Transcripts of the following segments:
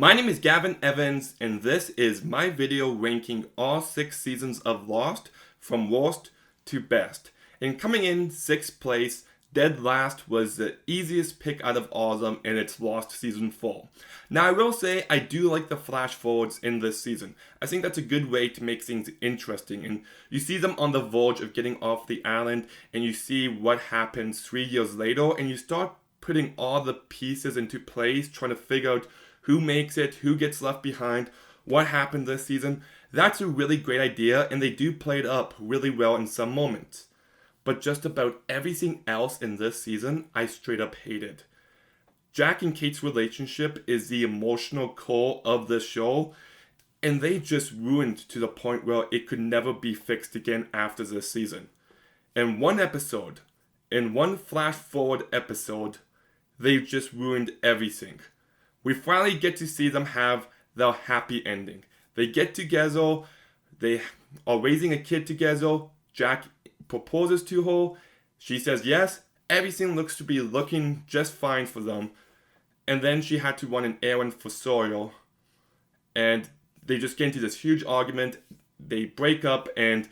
My name is Gavin Evans, and this is my video ranking all 6 seasons of Lost from worst to best. And coming in 6th place, dead last, was the easiest pick out of all of them, and it's Lost Season 4. Now I will say I do like the flash forwards in this season. I think that's a good way to make things interesting, and you see them on the verge of getting off the island, and you see what happens 3 years later, and you start putting all the pieces into place, trying to figure out who makes it, who gets left behind, what happened this season. That's a really great idea, and they do play it up really well in some moments. But just about everything else in this season, I straight up hated. Jack and Kate's relationship is the emotional core of the show, and they just ruined to the point where it could never be fixed again after this season. In one episode, in one flash forward episode, they've just ruined everything. We finally get to see them have their happy ending. They get together, they are raising a kid together, Jack proposes to her, she says yes, everything looks to be looking just fine for them, and then she had to run an errand for Sawyer, and they just get into this huge argument, they break up, and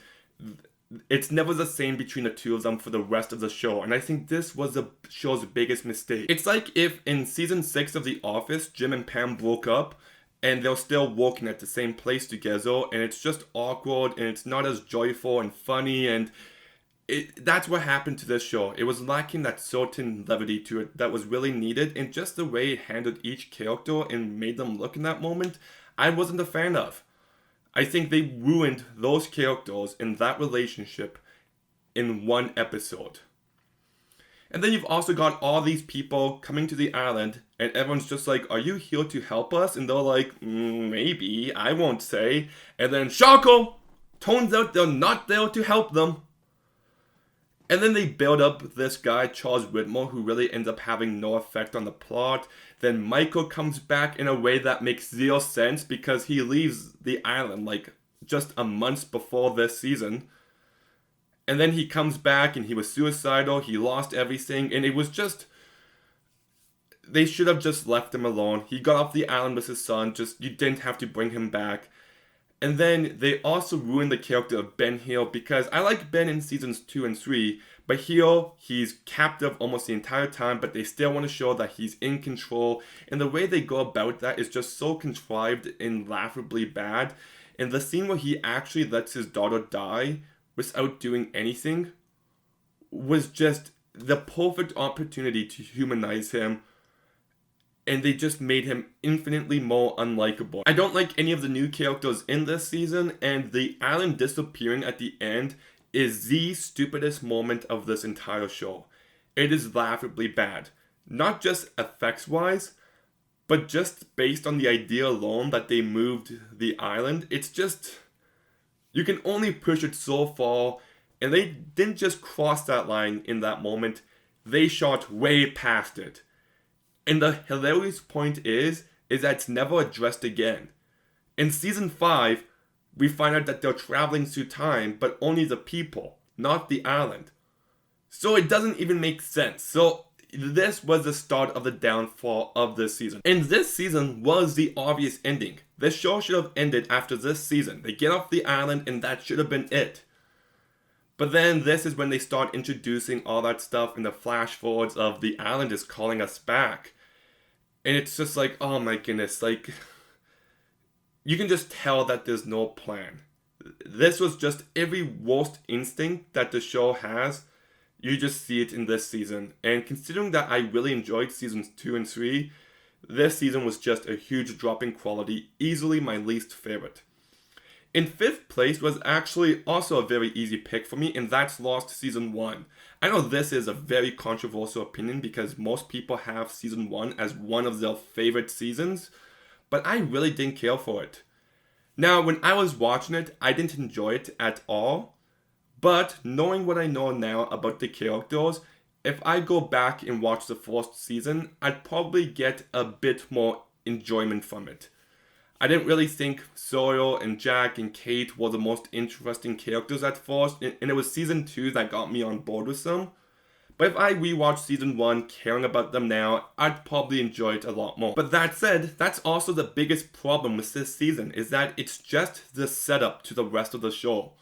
it's never the same between the two of them for the rest of the show, and I think this was the show's biggest mistake. It's like if in season 6 of The Office, Jim and Pam broke up, and they're still working at the same place together, and it's just awkward, and it's not as joyful and funny, and that's what happened to this show. It was lacking that certain levity to it that was really needed, and just the way it handled each character and made them look in that moment, I wasn't a fan of. I think they ruined those characters and that relationship in one episode. And then you've also got all these people coming to the island, and everyone's just like, are you here to help us? And they're like, maybe, I won't say. And then, shocker! Turns out they're not there to help them. And then they build up this guy, Charles Whitmore, who really ends up having no effect on the plot. Then Michael comes back in a way that makes zero sense because he leaves the island like just a month before this season. And then he comes back and he was suicidal, he lost everything, and it was just... They should have just left him alone. He got off the island with his son, you didn't have to bring him back. And then they also ruined the character of Ben here because I like Ben in seasons 2 and 3, but here he's captive almost the entire time, but they still want to show that he's in control, and the way they go about that is just so contrived and laughably bad. And the scene where he actually lets his daughter die without doing anything was just the perfect opportunity to humanize him, and they just made him infinitely more unlikable. I don't like any of the new characters in this season, and the island disappearing at the end is the stupidest moment of this entire show. It is laughably bad. Not just effects-wise, but just based on the idea alone that they moved the island. It's just... You can only push it so far, and they didn't just cross that line in that moment. They shot way past it. And the hilarious point is that it's never addressed again. In season 5, we find out that they're traveling through time, but only the people, not the island. So it doesn't even make sense. So this was the start of the downfall of this season. And this season was the obvious ending. This show should have ended after this season. They get off the island and that should have been it. But then this is when they start introducing all that stuff in the flash forwards of the island is calling us back. And it's just like, oh my goodness, like, you can just tell that there's no plan. This was just every worst instinct that the show has, you just see it in this season. And considering that I really enjoyed seasons 2 and 3, this season was just a huge drop in quality, easily my least favorite. In 5th place was actually also a very easy pick for me, and that's Lost Season 1. I know this is a very controversial opinion because most people have Season 1 as one of their favorite seasons, but I really didn't care for it. Now, when I was watching it, I didn't enjoy it at all, but knowing what I know now about the characters, if I go back and watch the first season, I'd probably get a bit more enjoyment from it. I didn't really think Sawyer and Jack and Kate were the most interesting characters at first, and it was season 2 that got me on board with them. But if I rewatch season 1 caring about them now, I'd probably enjoy it a lot more. But that said, that's also the biggest problem with this season, is that it's just the setup to the rest of the show.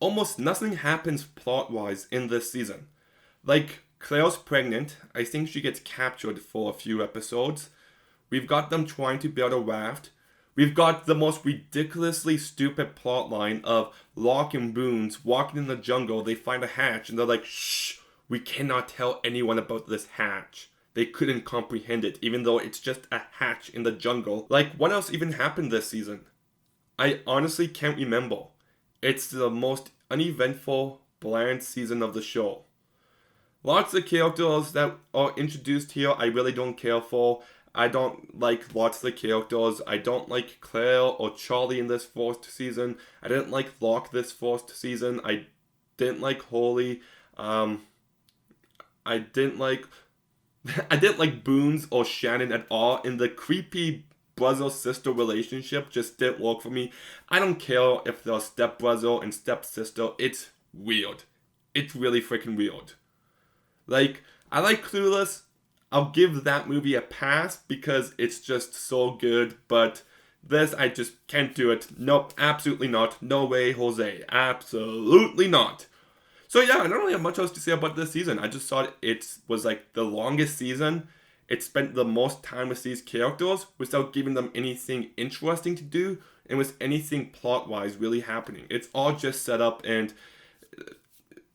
Almost nothing happens plot-wise in this season. Like, Claire's pregnant. I think she gets captured for a few episodes. We've got them trying to build a raft. We've got the most ridiculously stupid plotline of Locke and Boons walking in the jungle. They find a hatch and they're like, shh, we cannot tell anyone about this hatch. They couldn't comprehend it, even though it's just a hatch in the jungle. Like, what else even happened this season? I honestly can't remember. It's the most uneventful, bland season of the show. Lots of characters that are introduced here I really don't care for. I don't like lots of the characters. I don't like Claire or Charlie in this first season. I didn't like Locke this first season. I didn't like Holly. I didn't like Boons or Shannon at all. And the creepy brother-sister relationship just didn't work for me. I don't care if they're step-brother and step-sister. It's weird. It's really freaking weird. Like, I like Clueless. I'll give that movie a pass because it's just so good, but this, I just can't do it. Nope, absolutely not. No way, Jose. Absolutely not. So yeah, I don't really have much else to say about this season. I just thought it was like the longest season. It spent the most time with these characters without giving them anything interesting to do and with anything plot-wise really happening. It's all just set up, and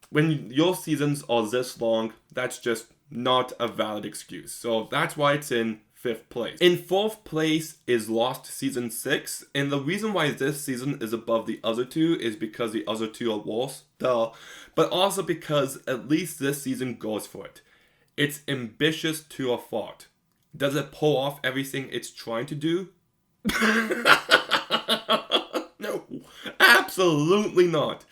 when your seasons are this long, that's just not a valid excuse. So that's why it's in 5th place. In 4th place is Lost Season 6, and the reason why this season is above the other two is because the other two are worse, duh, but also because at least this season goes for it. It's ambitious to a fault. Does it pull off everything it's trying to do? No, absolutely not.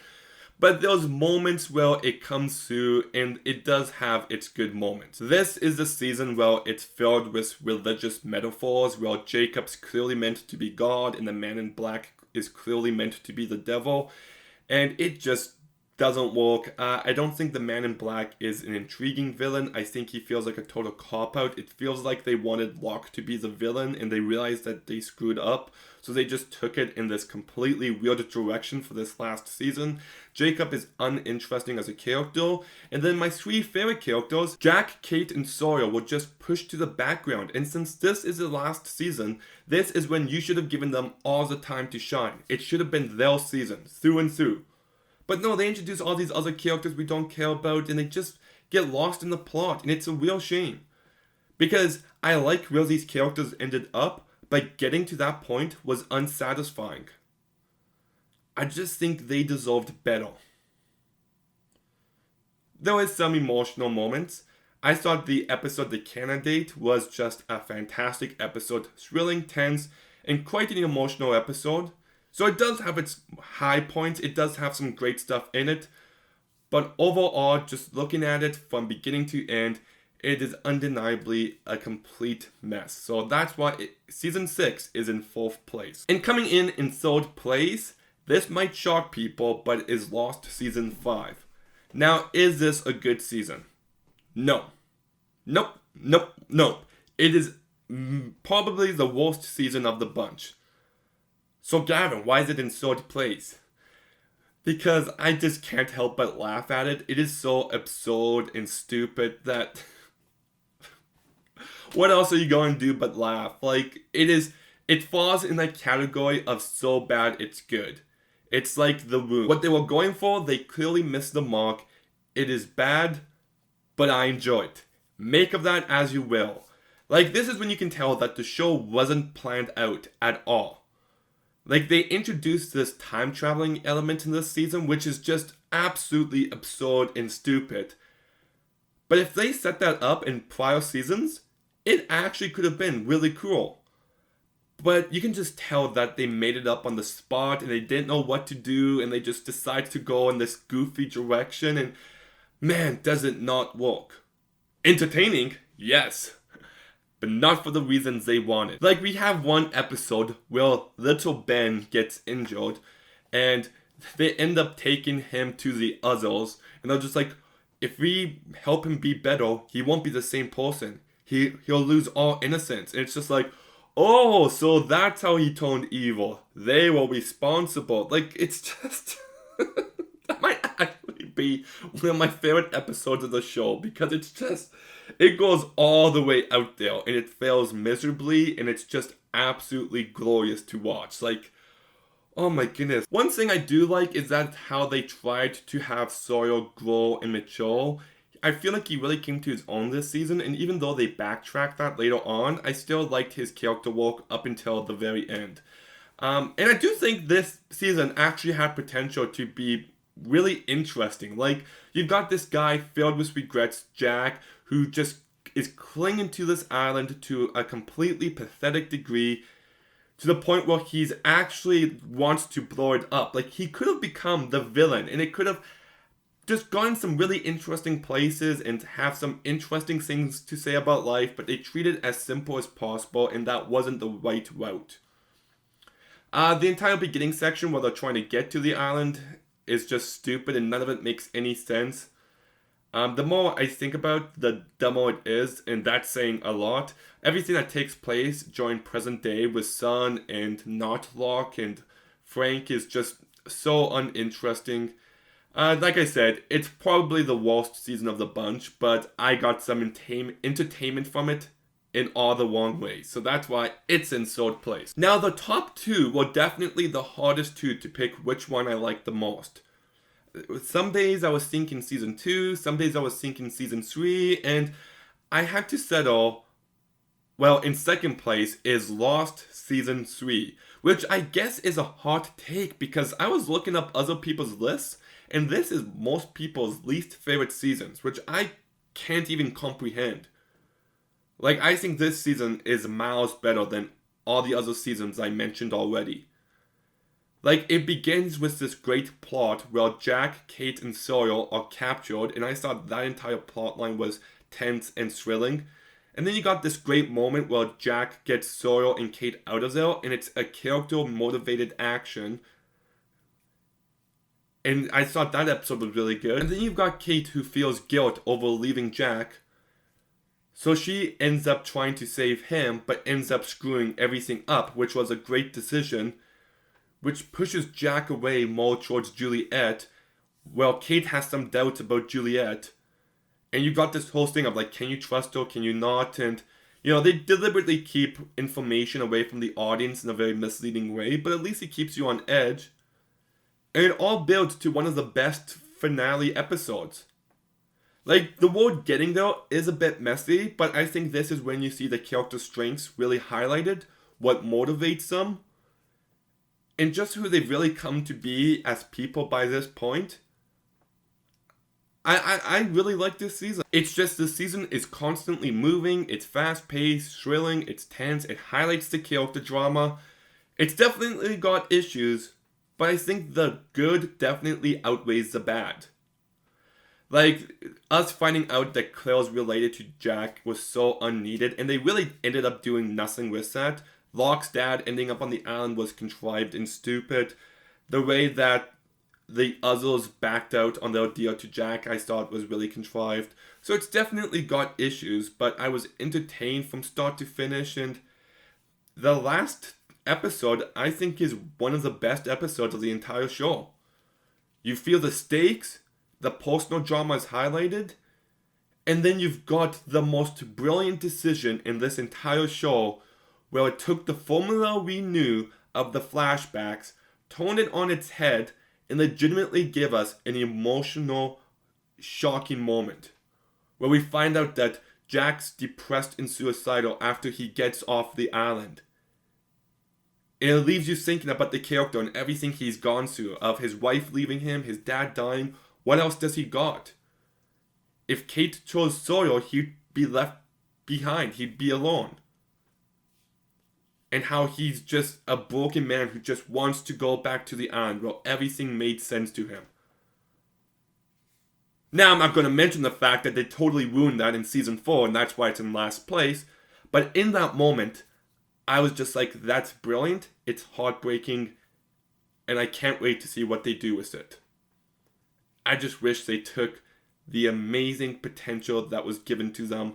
But there's moments where it comes through, and it does have its good moments. This is the season where it's filled with religious metaphors, where Jacob's clearly meant to be God, and the man in black is clearly meant to be the devil. And it just doesn't work. I don't think the man in black is an intriguing villain. I think he feels like a total cop-out. It feels like they wanted Locke to be the villain, and they realized that they screwed up. So they just took it in this completely weird direction for this last season. Jacob is uninteresting as a character. And then my 3 favorite characters, Jack, Kate, and Sawyer, were just pushed to the background. And since this is the last season, this is when you should have given them all the time to shine. It should have been their season, through and through. But no, they introduce all these other characters we don't care about, and they just get lost in the plot. And it's a real shame. Because I like where these characters ended up, but getting to that point was unsatisfying. I just think they deserved better. There was some emotional moments. I thought the episode The Candidate was just a fantastic episode, thrilling, tense, and quite an emotional episode. So it does have its high points, it does have some great stuff in it, but overall, just looking at it from beginning to end, it is undeniably a complete mess. So that's why Season 6 is in 4th place. And coming in 3rd place, this might shock people, but is Lost Season 5. Now, is this a good season? No. Nope. It is probably the worst season of the bunch. So Gavin, why is it in 3rd place? Because I just can't help but laugh at it. It is so absurd and stupid that what else are you going to do but laugh? Like, it falls in that category of so bad it's good. It's like The Room. What they were going for, they clearly missed the mark. It is bad, but I enjoy it. Make of that as you will. Like, this is when you can tell that the show wasn't planned out at all. Like, they introduced this time traveling element in this season, which is just absolutely absurd and stupid. But if they set that up in prior seasons, it actually could have been really cool. But you can just tell that they made it up on the spot and they didn't know what to do and they just decided to go in this goofy direction, and man, does it not work. Entertaining, yes, but not for the reasons they wanted. Like, we have one episode where little Ben gets injured and they end up taking him to the others, and they're just like, if we help him be better, he won't be the same person. He'll lose all innocence. And it's just like, oh, so that's how he turned evil. They were responsible. Like, it's just that might actually be one of my favorite episodes of the show, because it's just, it goes all the way out there and it fails miserably, and it's just absolutely glorious to watch. Like, oh my goodness. One thing I do like is that how they tried to have Sawyer grow and mature. I feel like he really came to his own this season, and even though they backtracked that later on, I still liked his character work up until the very end. And I do think this season actually had potential to be really interesting. Like, you've got this guy filled with regrets, Jack, who just is clinging to this island to a completely pathetic degree, to the point where he's actually wants to blow it up. Like, he could have become the villain, and it could have just gone some really interesting places and have some interesting things to say about life, but they treat it as simple as possible, and that wasn't the right route. The entire beginning section where they're trying to get to the island is just stupid, and none of it makes any sense. The more I think about it, the dumber it is, and that's saying a lot. Everything that takes place during present day with Sun and Knotlock and Frank is just so uninteresting. Like I said, it's probably the worst season of the bunch, but I got some entertainment from it in all the wrong ways. So that's why it's in third place. Now, the top two were definitely the hardest two to pick which one I liked the most. Some days I was thinking season 2, some days I was thinking season 3, and I had to settle, well, in second place is Lost season 3, which I guess is a hot take because I was looking up other people's lists, and this is most people's least favorite seasons, which I can't even comprehend. Like, I think this season is miles better than all the other seasons I mentioned already. Like, it begins with this great plot where Jack, Kate, and Sawyer are captured, and I thought that entire plotline was tense and thrilling. And then you got this great moment where Jack gets Sawyer and Kate out of there, and it's a character-motivated action. And I thought that episode was really good. And then you've got Kate, who feels guilt over leaving Jack. So she ends up trying to save him, but ends up screwing everything up, which was a great decision, which pushes Jack away more towards Juliet, while Kate has some doubts about Juliet. And you got this whole thing of like, can you trust her, can you not? And, you know, they deliberately keep information away from the audience in a very misleading way, but at least it keeps you on edge. And it all builds to one of the best finale episodes. Like, the word getting there is a bit messy, but I think this is when you see the character strengths really highlighted, what motivates them, and just who they've really come to be as people by this point. I really like this season. It's just this season is constantly moving, it's fast-paced, thrilling, it's tense, it highlights the character drama. It's definitely got issues, but I think the good definitely outweighs the bad. Like, us finding out that Claire's related to Jack was so unneeded, and they really ended up doing nothing with that. Locke's dad ending up on the island was contrived and stupid. The way that the others backed out on their deal to Jack, I thought was really contrived. So it's definitely got issues, but I was entertained from start to finish, and the last episode, I think, is one of the best episodes of the entire show. You feel the stakes, the personal drama is highlighted, and then you've got the most brilliant decision in this entire show, where it took the formula we knew of the flashbacks, turned it on its head, and legitimately give us an emotional, shocking moment, where we find out that Jack's depressed and suicidal after he gets off the island. And it leaves you thinking about the character and everything he's gone through, of his wife leaving him, his dad dying. What else does he got? If Kate chose Sawyer, he'd be left behind. He'd be alone. And how he's just a broken man who just wants to go back to the island where everything made sense to him. Now, I'm not going to mention the fact that they totally ruined that in season 4, and that's why it's in last place. But in that moment, I was just like, that's brilliant, it's heartbreaking, and I can't wait to see what they do with it. I just wish they took the amazing potential that was given to them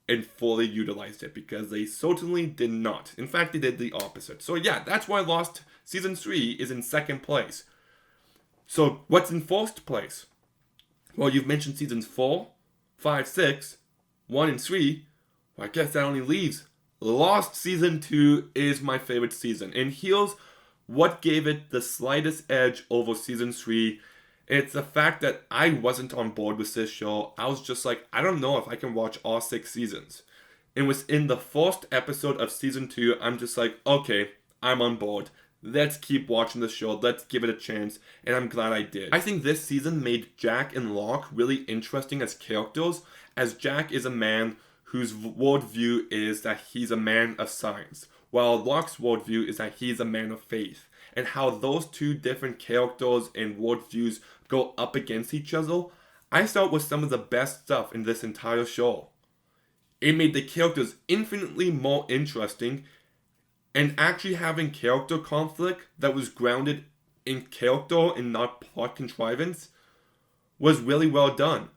and fully utilized it, because they certainly did not. In fact, they did the opposite. So yeah, that's why Lost Season 3 is in second place. So what's in first place? Well, you've mentioned seasons 4, 5, 6, 1, and 3. Well, I guess that only leaves Lost Season 2 is my favorite season. And here's what gave it the slightest edge over Season 3. It's the fact that I wasn't on board with this show. I was just like, I don't know if I can watch all 6 seasons. And within the first episode of Season 2, I'm just like, okay, I'm on board. Let's keep watching the show. Let's give it a chance. And I'm glad I did. I think this season made Jack and Locke really interesting as characters, as Jack is a man whose worldview is that he's a man of science, while Locke's worldview is that he's a man of faith. And how those two different characters and worldviews go up against each other, I thought was some of the best stuff in this entire show. It made the characters infinitely more interesting, and actually having character conflict that was grounded in character and not plot contrivance was really well done.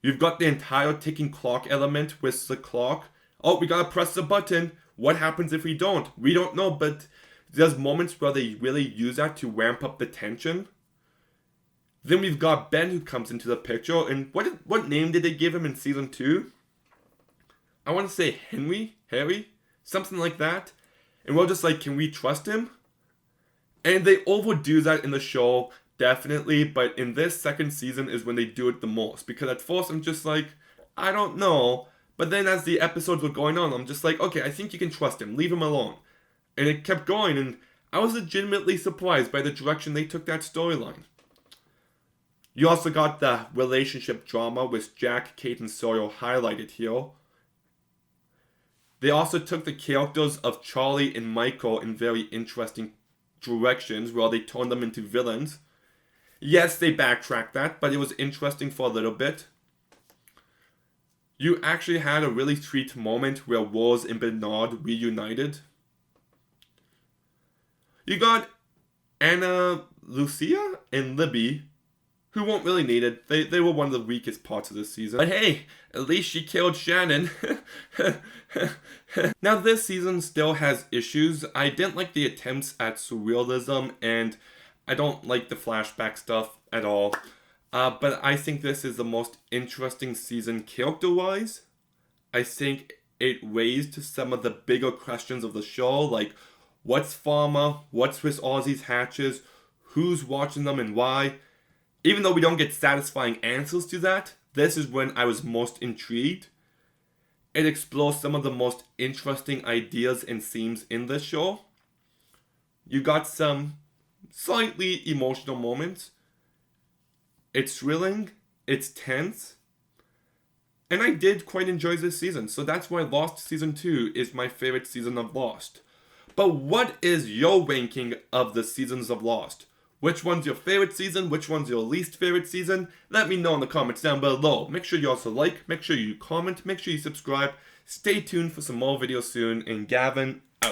You've got the entire ticking clock element with the clock. Oh, we gotta press the button. What happens if we don't? We don't know, but there's moments where they really use that to ramp up the tension. Then we've got Ben who comes into the picture, and what name did they give him in season 2? I want to say Harry, something like that. And we're just like, can we trust him? And they overdo that in the show, definitely, but in this second season is when they do it the most. Because at first I'm just like, I don't know. But then as the episodes were going on, I'm just like, okay, I think you can trust him. Leave him alone. And it kept going, and I was legitimately surprised by the direction they took that storyline. You also got the relationship drama with Jack, Kate, and Sawyer highlighted here. They also took the characters of Charlie and Michael in very interesting directions, where they turned them into villains. Yes, they backtracked that, but it was interesting for a little bit. You actually had a really sweet moment where Rose and Bernard reunited. You got Anna Lucia and Libby, who weren't really needed. They were one of the weakest parts of this season. But hey, at least she killed Shannon. Now this season still has issues. I didn't like the attempts at surrealism, and I don't like the flashback stuff at all. But I think this is the most interesting season character-wise. I think it raised some of the bigger questions of the show, like what's Pharma, what's with all these hatches, who's watching them and why. Even though we don't get satisfying answers to that, this is when I was most intrigued. It explores some of the most interesting ideas and themes in this show. You got some slightly emotional moments. It's thrilling, it's tense, and I did quite enjoy this season, so that's why Lost Season 2 is my favorite season of Lost. But what is your ranking of the seasons of Lost? Which one's your favorite season? Which one's your least favorite season? Let me know in the comments down below. Make sure you also like, make sure you comment, make sure you subscribe. Stay tuned for some more videos soon, and Gavin, out.